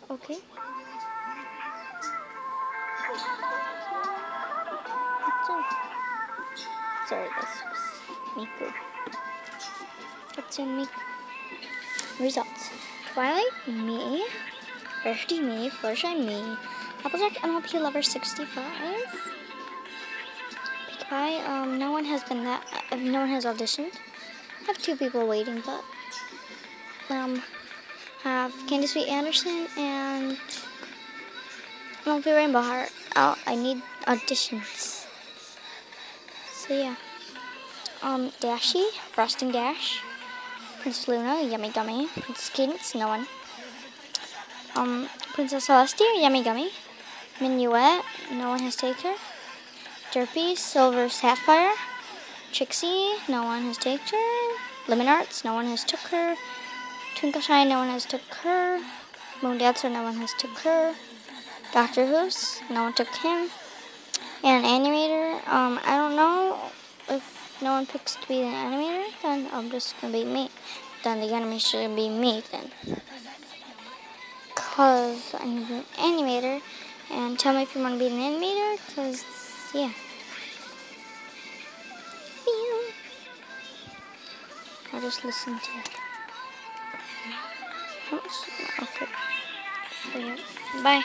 Okay. Sorry, this was Miku. What's in Miku? Results. Twilight, me. Rarity, me. Fluttershy, me. Applejack, MLP Lover 65. Pinkie Pie, no one has auditioned. I have 2 people waiting, but have Candy Sweet Anderson and MLP Rainbow Heart. Oh, I need auditions. So yeah. Dashie, Frosting Dash. Princess Luna, Yummy Gummy. Princess Cadence, no one. Princess Celestia, Yummy Gummy. Minuet, no one has taken her. Derpy, Silver Sapphire. Trixie, no one has taken her. Lemon Arts, no one has took her. Twinkle Shine, no one has took her. Moon Dancer, no one has took her. Dr. Hoos, no one took him. And Animator, I don't know if no one picks to be the animator, then I'm just gonna be me. Then the enemy should be me then. Cause I need an animator, and tell me if you want to be an animator, cause yeah. I'll just listen to it. Okay. So, yeah. Bye.